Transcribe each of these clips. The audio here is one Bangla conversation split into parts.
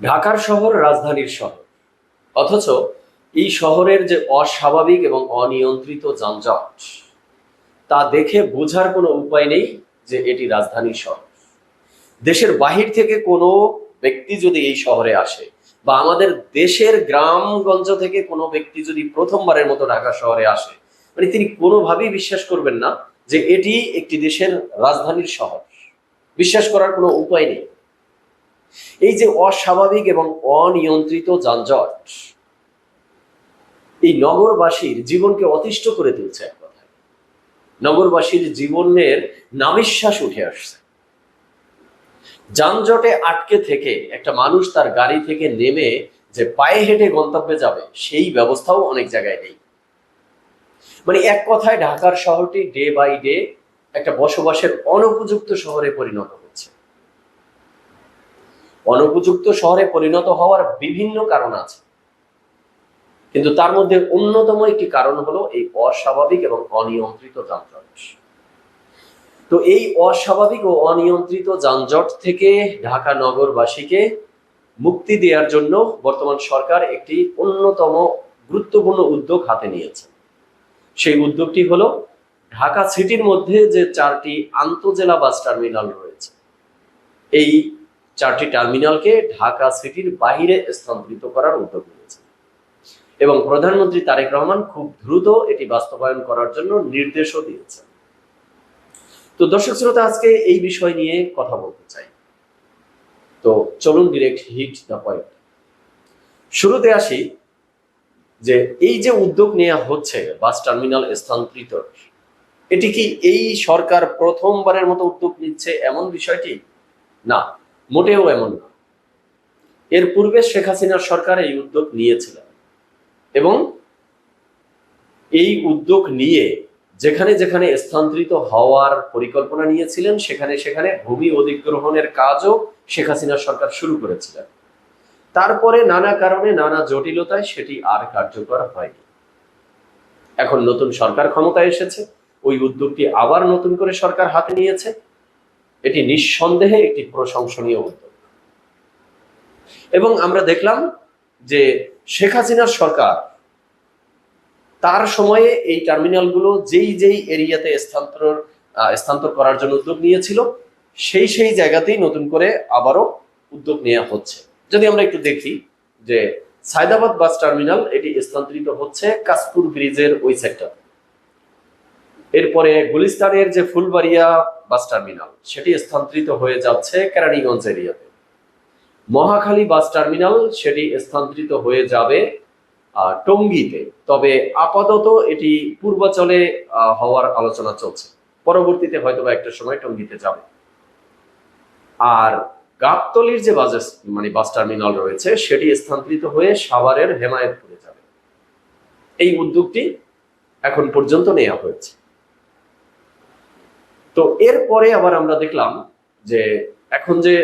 ঢাকার শহর রাজধানীর শহর, অথচ এই শহরের যে অস্বাভাবিক এবং অনিয়ন্ত্রিত যানজট তা দেখে বোঝার কোনো উপায় নেই যে এটি রাজধানীর শহর। দেশের বাহির থেকে কোনো ব্যক্তি যদি এই শহরে আসে বা আমাদের দেশের গ্রামগঞ্জ থেকে কোনো ব্যক্তি যদি প্রথমবারের মতো ঢাকা শহরে আসে, মানে তিনি কোনোভাবেই বিশ্বাস করবেন না যে এটি একটি দেশের রাজধানীর শহর। বিশ্বাস করার কোনো উপায় নেই। এই যে অস্বাভাবিক এবং অনিয়ন্ত্রিত যানজট এই নগরবাসীর জীবনকে অতিষ্ঠ করে তুলছে। এক কথায় নগরবাসীর জীবনের নাভিশ্বাস উঠে আসছে। যানজটে আটকে থেকে একটা মানুষ তার গাড়ি থেকে নেমে যে পায়ে হেঁটে গন্তব্যে যাবে সেই ব্যবস্থাও অনেক জায়গায় নেই। মানে এক কথায় ঢাকার শহরটি ডে বাই ডে একটা বসবাসের অনুপযুক্ত শহরে পরিণত হচ্ছে। অনুপযুক্ত শহরে পরিণত হওয়ার বিভিন্ন কারণ আছে, কিন্তু তার মধ্যে অন্যতম একটি কারণ হলো এই অস্বাভাবিক এবং অনিয়ন্ত্রিত যানজট। তো এই অস্বাভাবিক ও অনিয়ন্ত্রিত যানজট থেকে ঢাকা নগরবাসীকে মুক্তি দেওয়ার জন্য বর্তমান সরকার একটি অন্যতম গুরুত্বপূর্ণ উদ্যোগ হাতে নিয়েছে। সেই উদ্যোগটি হলো ঢাকা সিটির মধ্যে যে 4টি আন্তজেলা বাস টার্মিনাল রয়েছে, এই 4টি টার্মিনালকে ঢাকা সিটির বাইরে স্থানান্তরিত করার উদ্যোগ নিয়েছে এবং প্রধানমন্ত্রী তারেক রহমান খুব দ্রুত এটি বাস্তবায়ন করার জন্য নির্দেশও দিয়েছেন। তো দর্শক শ্রোতা, আজকে এই বিষয় নিয়ে কথা বলতে চাই। তো চলুন ডিরেক্ট হিট দ্য পয়েন্ট। শুরুতে আসি যে এই যে উদ্যোগ নেওয়া হচ্ছে বাস টার্মিনাল স্থানান্তরিত, এটি কি এই সরকার প্রথমবারের মতো উদ্যোগ নিচ্ছে এমন বিষয়টি? না, মোটেও এমন না। এর পূর্বে শেখ হাসিনার সরকার এই উদ্যোগ নিয়েছিলেন এবং এই উদ্যোগ নিয়ে যেখানে যেখানে স্থানান্তরিত হওয়ার পরিকল্পনা নিয়েছিলেন সেখানে সেখানে ভূমি অধিগ্রহণের কাজও শেখ হাসিনার সরকার শুরু করেছিলেন। তারপরে নানা কারণে নানা জটিলতায় সেটি আর কার্যকর হয়নি। এখন নতুন সরকার ক্ষমতায় এসেছে, ওই উদ্যোগটি আবার নতুন করে সরকার হাতে নিয়েছে। এটি নিঃসন্দেহে একটি প্রশংসনীয় উদ্যোগ এবং আমরা দেখলাম যে শেখ হাসিনার সরকার তার সময়ে এই টার্মিনালগুলো যেই যেই এরিয়াতে স্থানান্তর করার জন্য উদ্যোগ নিয়েছিল সেই সেই জায়গাতেই নতুন করে আবারও উদ্যোগ নেওয়া হচ্ছে। যদি আমরা একটু দেখি যে সায়দাবাদ বাস টার্মিনাল এটি স্থানান্তরিত হচ্ছে কাশপুর ব্রিজের ওই সেক্টর। এরপরে গুলিস্তানের যে ফুলবাড়িয়া বাস টার্মিনাল সেটি স্থানান্তরিত হয়ে যাচ্ছে কেরানীগঞ্জ এরিয়াতে। মহাখালী বাস টার্মিনাল সেটি স্থানান্তরিত হয়ে যাবে টঙ্গীতে, তবে আপাতত এটি পূর্বাচলে হওয়ার আলোচনা চলছে, পরবর্তীতে হয়তো বা একটা সময় টঙ্গীতে যাবে। আর গাবতলীর যে বাস টার্মিনাল রয়েছে সেটি স্থানান্তরিত হয়ে সাভারের হেমায়েতপুরে যাবে। এই উদ্যোগটি এখন পর্যন্ত নেওয়া হয়েছে। তো এরপরে আবার আমরা দেখলাম যে এখন যে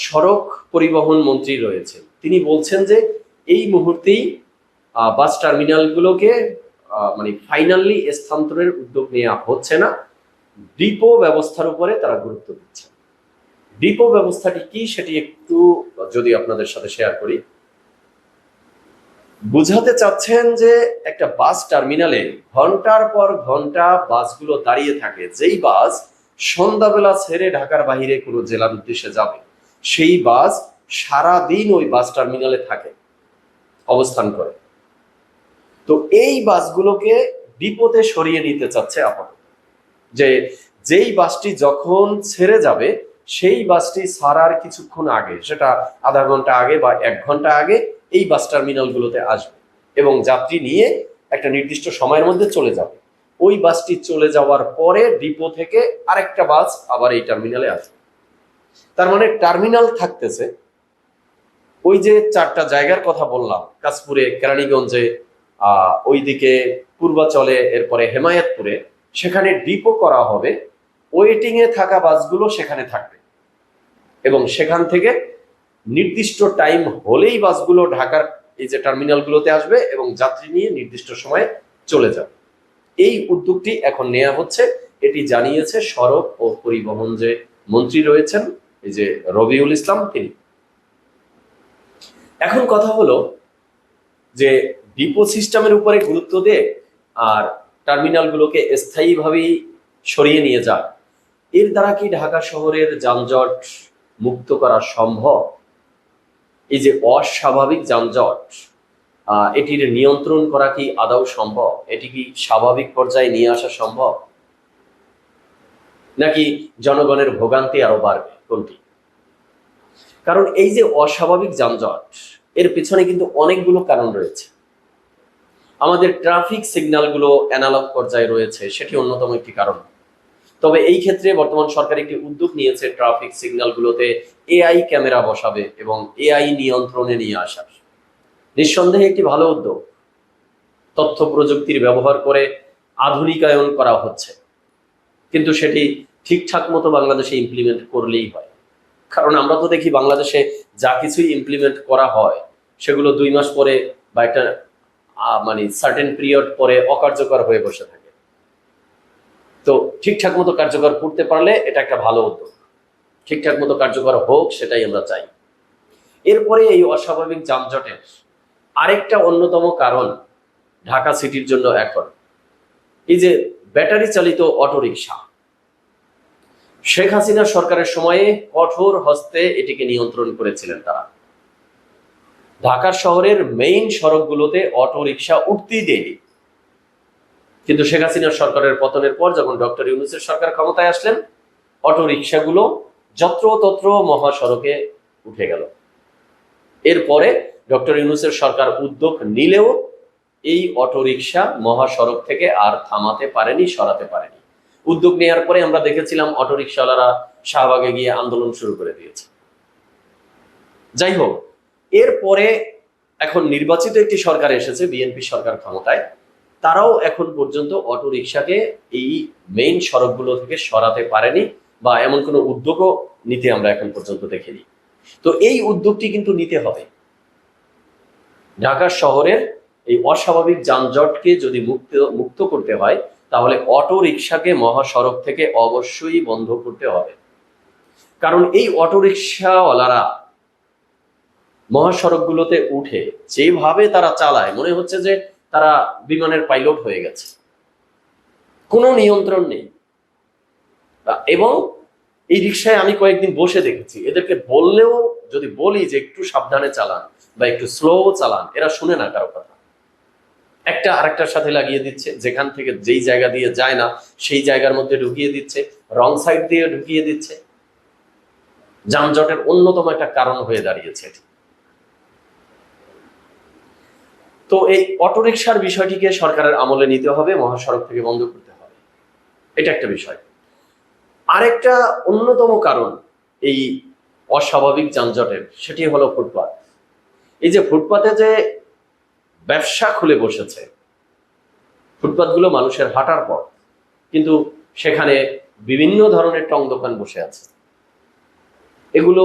সড়ক পরিবহন মন্ত্রী রয়েছেন তিনি বলছেন যে এই মুহূর্তেই বাস টার্মিনালগুলোকে মানে ফাইনালি স্থানান্তরের উদ্যোগ নেওয়া হচ্ছে না, ডিপো ব্যবস্থার উপরে তারা গুরুত্ব দিচ্ছে। ডিপো ব্যবস্থাটি কি সেটি একটু যদি আপনাদের সাথে শেয়ার করি। বুঝাতে চাচ্ছেন যে একটা বাস টার্মিনালে ঘন্টার পর ঘন্টা বাসগুলো দাঁড়িয়ে থাকে, যেই বাস সন্ধ্যাবেলা ছেড়ে ঢাকার বাহিরে কোনো জেলার উদ্দেশ্যে যাবে সেই বাস সারাদিন ওই বাস টার্মিনালে থাকে, অবস্থান করে। তো এই বাসগুলোকে ডিপোতে সরিয়ে নিতে চাচ্ছে আপাতত, যে যেই বাসটি যখন ছেড়ে যাবে সেই বাসটি ছাড়ার কিছুক্ষণ আগে, সেটা আধা ঘন্টা আগে বা 1 ঘন্টা আগে এই বাস টার্মিনালগুলোতে আসবে এবং যাত্রী নিয়ে একটা নির্দিষ্ট সময়ের মধ্যে চলে যাবে। ওই বাসটি চলে যাওয়ার পরে ডিপো থেকে আরেকটা বাস আবার এই টার্মিনালে আসবে। তার মানে টার্মিনাল থাকতেছে ওই যে 4টা জায়গার কথা বললাম, কাশপুরে, কেরানীগঞ্জে, ওইদিকে পূর্বাচলে, এরপরে হেমায়েতপুরে, সেখানে ডিপো করা হবে। ওয়েটিং এ থাকা বাসগুলো সেখানে থাকবে এবং সেখান থেকে নির্দিষ্ট টাইম হলেই বাসগুলো ঢাকার এই যে টার্মিনালগুলোতে আসবে এবং যাত্রী নিয়ে নির্দিষ্ট সময়ে চলে যাবে। এই উদ্যোগটি এখন নেওয়া হচ্ছে, এটি জানিয়েছে সড়ক ও পরিবহন যে মন্ত্রী রয়েছেন এই যে রবিউল ইসলাম তিনি। এখন কথা হলো যে ডিপো সিস্টেমের উপরে গুরুত্ব দিয়ে আর টার্মিনালগুলোকে স্থায়ীভাবেই সরিয়ে নিয়ে যাক, এর দ্বারা কি ঢাকা শহরের যানজট মুক্ত করা সম্ভব? এই যে অস্বাভাবিক যানজট, এটির নিয়ন্ত্রণ করা কি আদৌ সম্ভব? এটি কি স্বাভাবিক পর্যায়ে নিয়ে আসা সম্ভব, নাকি জনগণের ভোগান্তি আরো বাড়বে? কোনটি? কারণ এই যে অস্বাভাবিক যানজট, এর পিছনে কিন্তু অনেকগুলো কারণ রয়েছে। আমাদের ট্রাফিক সিগন্যালগুলো অ্যানালগ পর্যায়ে রয়েছে, সেটি অন্যতম একটি কারণ। তবে এই ক্ষেত্রে বর্তমান সরকার একটি উদ্যোগ নিয়েছে, ট্রাফিক সিগন্যালগুলোতে এআই ক্যামেরা বসাবে এবং এআই নিয়ন্ত্রণে নিয়ে আসার। নিঃসন্দেহে একটি ভালো উদ্যোগ। তথ্য প্রযুক্তির ব্যবহার করে আধুনিকায়ন করা হচ্ছে, কিন্তু সেটি ঠিকঠাক মতো বাংলাদেশে ইমপ্লিমেন্ট করলেই হয়। কারণ আমরা তো দেখি বাংলাদেশে যা কিছুই ইমপ্লিমেন্ট করা হয় সেগুলো 2 মাস পরে বা একটা মানে সার্টেন পিরিয়ড পরে অকার্যকর হয়ে বসে থাকে। তো ঠিকঠাক মতো কার্যকর করতে পারলে এটা একটা ভালো উদ্যোগ। ঠিকঠাক মতো কার্যকর হোক, সেটাই আমরা চাই। এরপরে এই অস্বাভাবিক যানজটের আরেকটা অন্যতম কারণ ঢাকা সিটির জন্য এখন এই যে ব্যাটারি চালিত অটোরিকশা। শেখ হাসিনা সরকারের সময়ে কঠোর হস্তে এটিকে নিয়ন্ত্রণ করেছিলেন তারা। ঢাকার শহরের মেইন সড়কগুলোতে অটোরিকশা উঠতেই দেয়নি। কিন্তু শেখ হাসিনা সরকারের পতনের পর যখন ডক্টর ইউনূসের সরকার ক্ষমতায় আসলেন, অটোরিকশাগুলো যত্রতত্র মহাসড়কে উঠে গেল। এরপরে ডক্টর ইউনূসের সরকার উদ্যোগ নিলেও এই অটোরিকশা মহাসড়ক থেকে আর থামাতে পারেনি, সরাতে পারেনি। উদ্যোগ নেওয়ার পরে আমরা দেখেছিলাম অটোরিকশাওয়ালারা শাহবাগে গিয়ে আন্দোলন শুরু করে দিয়েছে। যাই হোক, এরপরে এখন নির্বাচিত একটি সরকার এসেছে, বিএনপি সরকার ক্ষমতায়। তারাও এখন পর্যন্ত অটোরিকশাকে এই মেইন সড়কগুলো থেকে সরাতে পারেনি, বা এমন কোনো উদ্যোগও নিতে আমরা এখন পর্যন্ত দেখিনি। তো এই উদ্যোগটি কিন্তু নিতে হবে। ঢাকা শহরের এই অস্বাভাবিক যানজটকে যদি মুক্ত করতে হয়, তাহলে অটোরিকশাকে মহাসড়ক থেকে অবশ্যই বন্ধ করতে হবে। কারণ এই অটোরিকশাওয়ালারা মহাসড়কগুলোতে উঠে যেভাবে তারা চালায়, মনে হচ্ছে যে তারা বিমানের পাইলট হয়ে গেছে, কোনো নিয়ন্ত্রণ নেই। এবং এই রিক্সায় আমি কয়েকদিন বসে দেখেছি, এদেরকে বললেও যদি বলি যে একটু সাবধানে চালান বা একটু স্লো চালান, এরা শুনে না কারো কথা। একটা আরেকটার সাথে লাগিয়ে দিচ্ছে, যেখান থেকে যেই জায়গা দিয়ে যায় না সেই জায়গার মধ্যে ঢুকিয়ে দিচ্ছে, রং সাইড দিয়ে ঢুকিয়ে দিচ্ছে। যানজটের অন্যতম একটা কারণ হয়ে দাঁড়িয়েছে এটি। তো এই অটোরিকশার বিষয়টিকে সরকারের আমলে নিতে হবে, মহাসড়ক থেকে বন্ধ করতে হবে, এটা একটা বিষয়। আরেকটা অন্যতম কারণ এই অস্বাভাবিক যানজটের, সেটি হলো ফুটপাত। এই যে ফুটপাতে যে ব্যবসা খুলে বসেছে, ফুটপাতগুলো মানুষের হাঁটার পথ, কিন্তু সেখানে বিভিন্ন ধরনের টং দোকান বসে আছে। এগুলো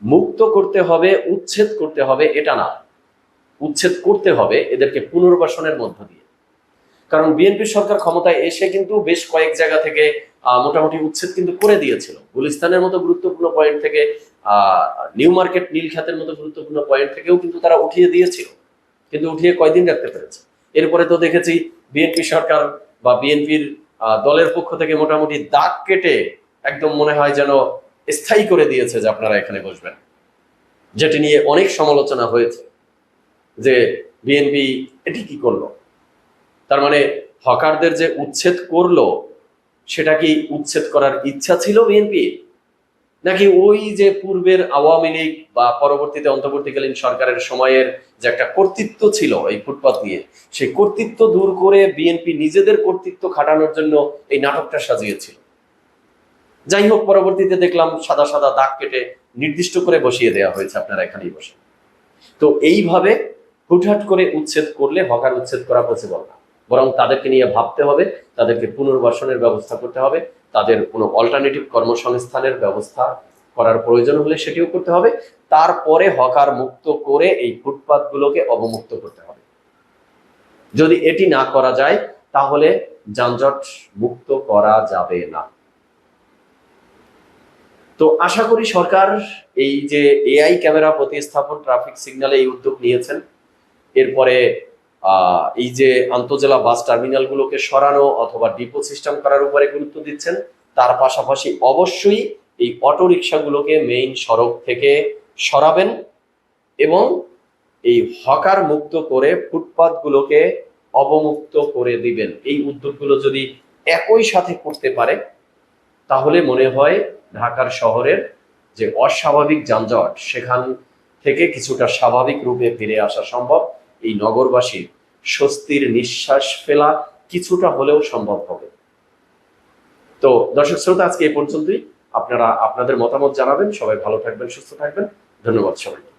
মুক্ত করতে হবে, উচ্ছেদ করতে হবে এটা না, উচ্ছেদ করতে হবে এদেরকে পুনর্বাসনের মধ্য দিয়ে। কারণ বিএনপি সরকার ক্ষমতায় এসে কিন্তু বেশ কয়েক জায়গা থেকে মোটামুটি উচ্ছেদ কিন্তু করে দিয়েছিল। গুলিস্তানের মতো গুরুত্বপূর্ণ পয়েন্ট থেকে, নিউ মার্কেট, নীলখাতের মতো গুরুত্বপূর্ণ পয়েন্ট থেকেও কিন্তু তারা উঠিয়ে দিয়েছিল, কিন্তু উঠিয়ে কয়দিন রাখতে পেরেছে। এরপরে তো দেখেছি বিএনপি সরকার বা বিএনপির দলের পক্ষ থেকে মোটামুটি দাগ কেটে একদম মনে হয় যেন স্থায়ী করে দিয়েছে যে আপনারা এখানে বসবেন, যেটি নিয়ে অনেক সমালোচনা হয়েছে যে বিএনপি এটি কি করলো। তার মানে হকারদের যে উচ্ছেদ করলো, সেটা কি উচ্ছেদ করার ইচ্ছা ছিল বিএনপি, নাকি ওই যে পূর্বের আওয়ামী লীগ বা পরবর্তীতে অন্তর্বর্তীকালীন সরকারের সময়ের যে একটা কর্তৃত্ব ছিল এই ফুটপাত নিয়ে, সেই কর্তৃত্ব দূর করে বিএনপি নিজেদের কর্তৃত্ব খাটানোর জন্য এই নাটকটা সাজিয়েছিল। যাই হোক, পরবর্তীতে দেখলাম সাদা সাদা দাগ কেটে নির্দিষ্ট করে বসিয়ে দেওয়া হয়েছে, আপনারা এখানেই বসে। তো এইভাবে হুটহাট করে উচ্ছেদ করলে হকার উচ্ছেদ করা পসিবল না, বরং তাদেরকে নিয়ে ভাবতে হবে, তাদেরকে পুনর্বাসনের ব্যবস্থা করতে হবে, তাদের কোনো অল্টারনেটিভ কর্মসংস্থানের ব্যবস্থা করার প্রয়োজন হলে সেটিও করতে হবে। তারপরে হকার মুক্ত করে এই ফুটপাতগুলোকে অবমুক্ত করতে হবে। যদি এটি না করা যায়, তাহলে যানজট মুক্ত করা যাবে না। তো আশা করি সরকার এই যে এআই ক্যামেরা প্রতিস্থাপন ট্রাফিক সিগন্যালে এই উদ্যোগ নিয়েছেন, এরপরে এই যে আন্তজেলা বাস টার্মিনালগুলোকে সরানো অথবা ডিপো সিস্টেম করার উপরে গুরুত্ব দিচ্ছেন, তার পাশাপাশি অবশ্যই এই অটো রিক্সাগুলোকে মেইন সড়ক থেকে সরাবেন এবং এই হকার মুক্ত করে ফুটপাথগুলোকে অবমুক্ত করে দিবেন। এই উদ্যোগগুলো যদি একই সাথে করতে পারে তাহলে মনে হয় ঢাকার শহরের যে অস্বাভাবিক যানজট সেখান থেকে কিছুটা স্বাভাবিক রূপে ফিরে আসা সম্ভব। এই নগরবাসীর স্বস্তির নিঃশ্বাস ফেলা কিছুটা হলেও সম্ভব হবে। তো দর্শক শ্রোতা, আজকে এই পর্যন্তই। আপনারা আপনাদের মতামত জানাবেন। সবাই ভালো থাকবেন, সুস্থ থাকবেন। ধন্যবাদ সবাইকে।